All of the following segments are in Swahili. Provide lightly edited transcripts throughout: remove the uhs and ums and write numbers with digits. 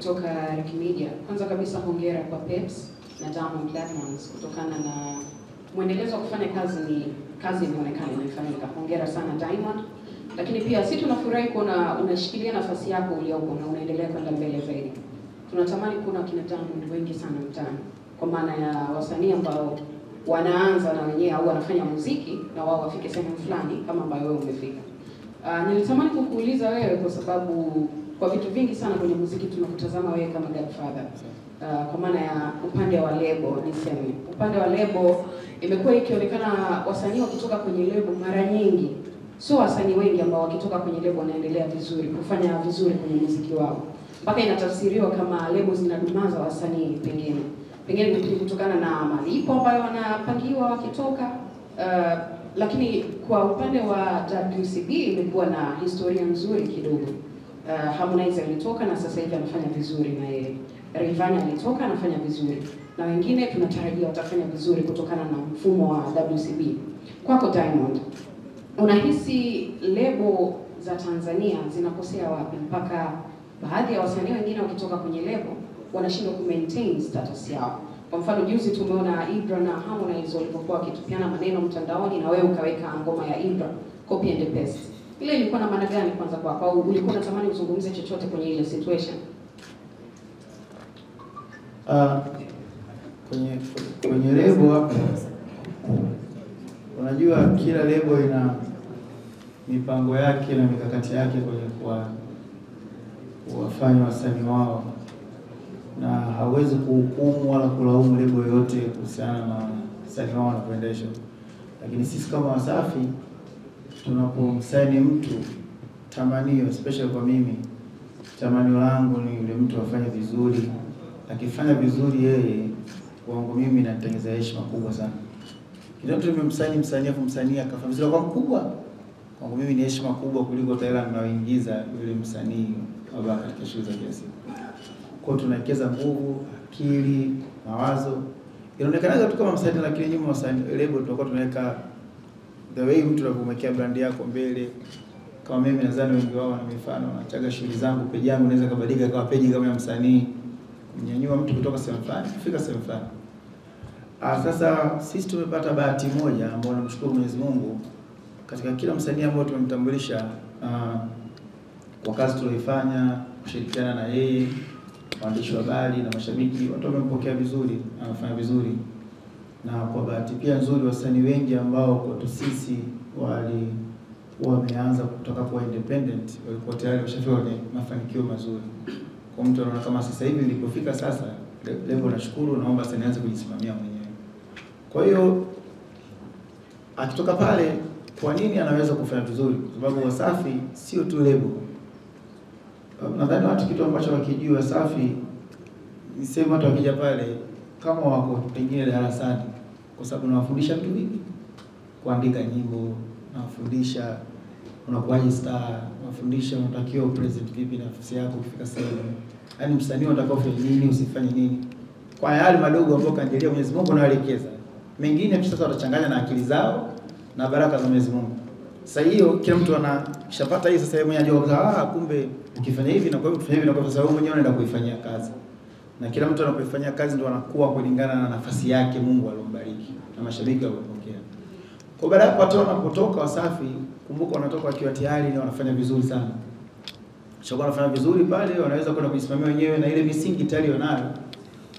kutoka Ricky Media. Kwanza kabisa hongera kwa Peps na Diamond Platnumz kutokana na muendelezo wa kufanya kazi inaonekana imefanyika. Hongera sana Diamond. Lakini pia sisi tunafurahi kuona unashikilia nafasi yako uliopo na unaendelea kwenda mbele zaidi. Tunatamani kuna kina Diamond wengi sana mtaani, kwa maana ya wasanii ambao wanaanza na wenyewe au wanafanya muziki na wao wafike sehemu fulani kama ambayo wewe umefika. Nilitamani kukuuliza wewe kwa sababu kwa vitu vingi sana kwenye muziki tunakutazama wewe kama Godfather. Kwa maana ya upande wa lebo, niseme upande wa lebo imekuwa ikionekana wasanii wakitoka kwenye lebo mara nyingi sio wasanii wengi ambao wakitoka kwenye lebo wanaendelea vizuri, kufanya vizuri kwenye muziki wao. Mpaka inatafsiriwa kama lebo zinadumaza wasanii pengine ni kutokana na malipo ambayo wanapangiwa wakitoka. Lakini kwa upande wa WCB imekuwa na historia nzuri kidogo. Harmonize alitoka na sasa hivi anafanya vizuri na yeye. Rayvanny alitoka anafanya vizuri. Na wengine tunatarajia watafanya vizuri kutokana na mfumo wa WCB. Kwako Diamond, unahisi lebo za Tanzania zinakosea wapi mpaka baadhi ya wasanii wengine wakitoka kwenye lebo wanashindwa ku-maintain status yao? Kwa mfano juzi tumeona Ibra na Harmonize walipokuwa wakitupiana maneno mtandaoni na wewe ukaweka ngoma ya Ibra copy and paste. Ile ilikuwa na maana gani kwanza kwako? Au ulikuwa unatamani uzungumze chochote kwenye ile situation? Kwenye lebo hapo, unajua kila lebo ina mipango yake na mikakati yake kwenye kuwafanya wasanii wao, na hawezi kuhukumu wala kulaumu lebo yote kuhusiana na wasanii wao wanapoendesha. Lakini sisi kama Wasafi tunapomsaini mtu, tamanio especially kwa mimi, tamanio langu ni yule mtu afanye vizuri. Akifanya vizuri yeye, kwangu mimi inatengeneza heshima kubwa sana. Kile mtu nimemsaini msanii afu msanii akafanya vizuri kwa mkubwa, kwangu mimi ni heshima kubwa kuliko hela ninayoingiza yule msanii katika shughuli za kila siku. Kwa tunawekeza nguvu, akili, mawazo. Inaonekana tu kama msanii, lakini nyuma wasanii lebo tunakuwa tunaweka the way mtu anapomwekea brand yako mbele. Kama mimi nadhani wengi wao wana mifano, wanachaga shughuli zangu, page yangu inaweza kubadilika kama page kama ya msanii, mnyanyua mtu kutoka sehemu fulani kufika sehemu fulani. Sasa sisi tumepata bahati moja ambayo namshukuru Mwenyezi Mungu katika kila msanii ambao tumemtambulisha kwa kazi tuliyofanya, kushirikiana na yeye, waandishi wa habari na mashabiki, watu wamempokea vizuri, anafanya vizuri. Na kwa bahati pia nzuri wasanii wengi ambao kwetu sisi wameanza kutoka kwa independent walikuwa tayari washafika kwenye mafanikio mazuri. Kwa mtu anaona kama sasa hivi nilipofika sasa, lebo nashukuru, naomba sasa nianze kujisimamia mwenyewe. Kwa hiyo akitoka pale, kwa nini anaweza kufanya vizuri? Kwa sababu Wasafi sio tu lebo. Nadhani watu kitu ambacho wakijua Wasafi, nisema watu wakija pale kama wako pengine darasani, kwa sababu nawafundisha vitu vingi. Kuandika nyimbo, nawafundisha unakuwaje star, nawafundisha unatakiwa present vipi na nafasi yako kufika sehemu. Yaani msanii unatakiwa ufanye nini, usifanye nini. Kwa yale madogo ambayo kanjalia Mwenyezi Mungu anawaelekeza. Mengine tu sasa watachanganya na akili zao na baraka za Mwenyezi Mungu. Sasa hiyo kila mtu anashapata hii sasa, yeye mwenyewe anajua kumbe ukifanya hivi na kwa hiyo kufanya hivi na kwa sababu mwenyewe anaenda kuifanyia kazi. Na kila mtu anapoifanyia kazi ndio anakuwa kulingana na nafasi yake Mungu alombariki na mashabiki waliopokea. Kwa baada ya watu wanapotoka Wasafi, kumbuka wanatoka wakiwa tayari na wanafanya vizuri sana. Shaka wanafanya vizuri pale, wanaweza kwenda kujisimamia wenyewe na ile misingi tayari wanayo.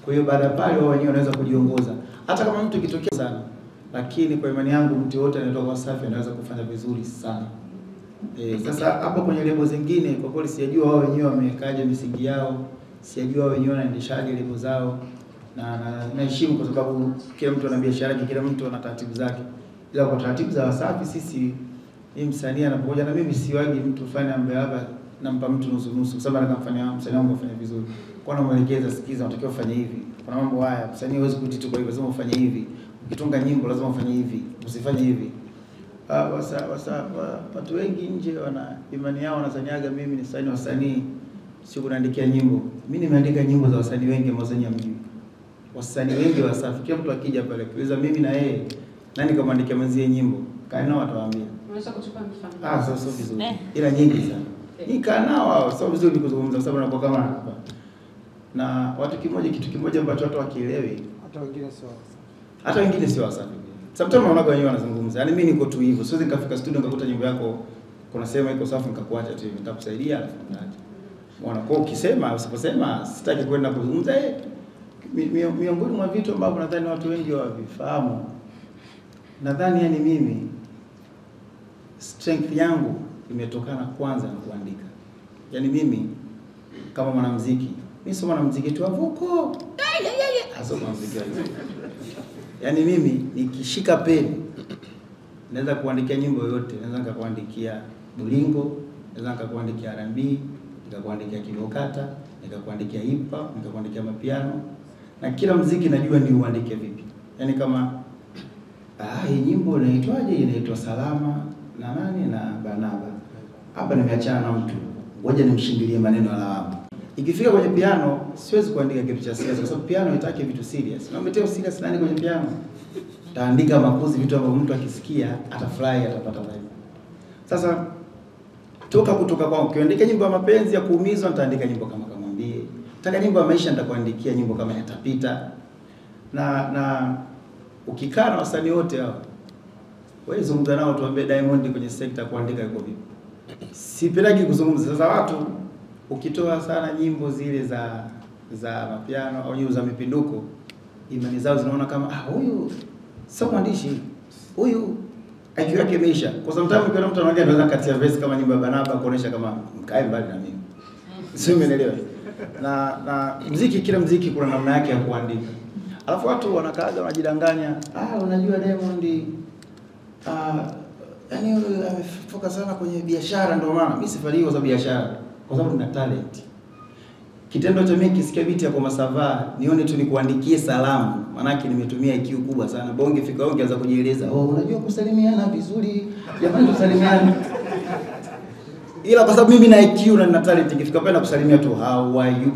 Kwa hiyo baada pale wao wenyewe wanaweza kujiongoza. Hata kama mtu kitokea sana, lakini kwa imani yangu mtu yote anayetoka Wasafi anaweza kufanya vizuri sana. Sasa hapo kwenye lebo zingine kwa kweli sijajua wao wenyewe wamekaje misingi yao, sijajua wao wenyewe wanaendeshaje lebo zao, na naheshimu kwa sababu kila mtu ana biashara yake, kila mtu ana taratibu zake. Ila kwa taratibu za Wasafi sisi, ni msanii anapokuja na mimi siwagi mtu fulani ambaye hapa nampa mtu nusu kwa sababu anakamfanya msanii wangu afanye vizuri. Kwa namuelekeza, sikiza unatakiwa ufanye hivi. Kuna mambo haya msanii hawezi kutitu kwa hivyo lazima ufanye hivi. Ukitunga nyimbo lazima ufanye hivi, usifanye hivi. Watu wengi nje wana imani yao, wanazaniaga mimi ni msanii wasanii sio kuandikia nyimbo. Mimi nimeandika nyimbo za wasanii wengi ambao wasanii mjui. Wasanii wengi Wasafi, kila mtu akija pale kuuliza mimi na yeye nani kamwandikia mwenzie nyimbo, kaena watawaambia. Unaweza kutupa mfano? Sio vizuri. Ila nyingi sana. Nika nao sio vizuri kuzungumza kwa sababu nakuwa kama hapa. Na kitu kimoja ambacho watu wakielewi, hata wengine sio wasafi. Sometimes wanaga wenyewe wanazungumza. Yaani mimi niko tu hivyo. Siwezi nikafika studio nikakuta nyimbo yako kuna sema iko safi nikakuacha tu hivi. Nitakusaidia alafu naacha. Unaona, kwa ukisema usiposema sitaki kwenda kuzungumza miongoni mwa vitu ambavyo nadhani watu wengi hawavifahamu. Nadhani yani mimi strength yangu imetokana kwanza na kuandika. Yaani mimi kama mwanamuziki, mimi sio mwanamuziki tu avuko. Haso mwanamuziki wa hivyo. Yaani mimi nikishika peni naweza kuandikia nyimbo yoyote, naweza nikakuandikia bolingo, naweza nikakuandikia R&B, nikakuandikia kibokata, nikakuandikia hip hop, nikakuandikia mapiano, na kila muziki najua ni uandike vipi. Yaani kama hii nyimbo inaitwaje? Inaitwa Salama na nani na Barnaba. Hapa nimeachana na mtu. Ngoja nimshindilie maneno ya lawama. Ikifika kwenye piano siwezi kuandika kitu cha serious kwa sababu piano haitaki vitu serious. Na umetea serious nani kwenye piano? Taandika makuzi vitu ambavyo mtu akisikia atafurahi, atapata vibe. Sasa kutoka kwa ukiandika nyimbo ya mapenzi ya kuumizwa nitaandika nyimbo kama Kamwambie. Nataka nyimbo ya maisha nitakuandikia nyimbo kama Yatapita. Na ukikaa na wasanii wote hao wewe zungumza nao tuambie Diamond kwenye sekta kuandika yuko vipi. Sipendagi kuzungumza. Sasa watu ukitoa sana nyimbo zile za mapiano au nyimbo za mipinduko, imani zao zinaona kama huyu sio mwandishi. Huyu IQ yake imeisha. Kwa sababu mtu ukiona mtu anaongea anaweza katia verse kama nyimbo ya Barnaba kuonesha kama mkae mbali na mimi. Sio, umeelewa? Na muziki, kila muziki kuna namna yake ya kuandika. Alafu watu wanakaaga wanajidanganya, unajua Diamond yani amefoka sana kwenye biashara ndio maana. Mimi sifari za biashara kwa sababu nina talent. Kitendo cha mimi kisikia biti ya kwa Masava nione tu nikuandikie salamu, maana yake nimetumia IQ kubwa sana. Bonge fika ongeza kujieleza, unajua kusalimiana vizuri, jamani tusalimiane. Ila kwa sababu mimi na IQ na nina talent, ikifika pale na kusalimia tu how are you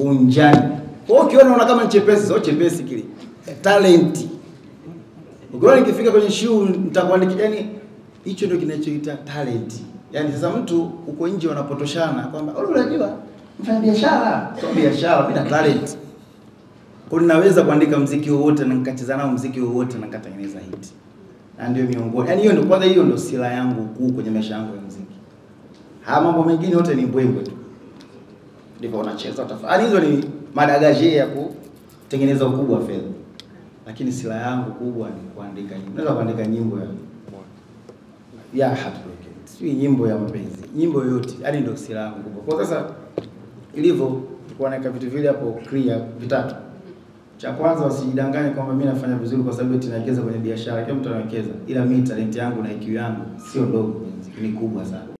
unjani. Kwa hiyo ukiona kama ni chepesi, sio chepesi kile. Talent. Ukiona nikifika kwenye show nitakuandikia, yani hicho ndio kinachoita talent. Yani sasa mtu uko nje wanapotoshana kwamba unajua mfanya biashara, sio biashara, mimi na talent. Kwa ninaweza kuandika muziki wowote na nikacheza nao muziki wowote na nikatengeneza hit. Na ndio miongoni. Yani hiyo ndio kwanza, hiyo ndio silaha yangu kuu kwenye maisha yangu ya muziki. Haya mambo mengine yote ni mbwembwe tu. Ndivyo unacheza utafanya. Hizo ni madagaje ya kutengeneza ukubwa wa fedha. Lakini silaha yangu kubwa ni kuandika nyimbo. Naweza kuandika nyimbo ya heartbreak. Sio nyimbo ya mapenzi. Nyimbo yote, yani ndio silaha yangu kubwa. Kwa sasa ilivyo kuaneka vitu vile hapo clear vitatu. Cha kwanza wasijidanganye kwamba mimi nafanya vizuri kwa sababu eti nawekeza kwenye biashara. Kila mtu anawekeza. Ila mimi talent yangu na IQ yangu sio ndogo, ni kubwa sana.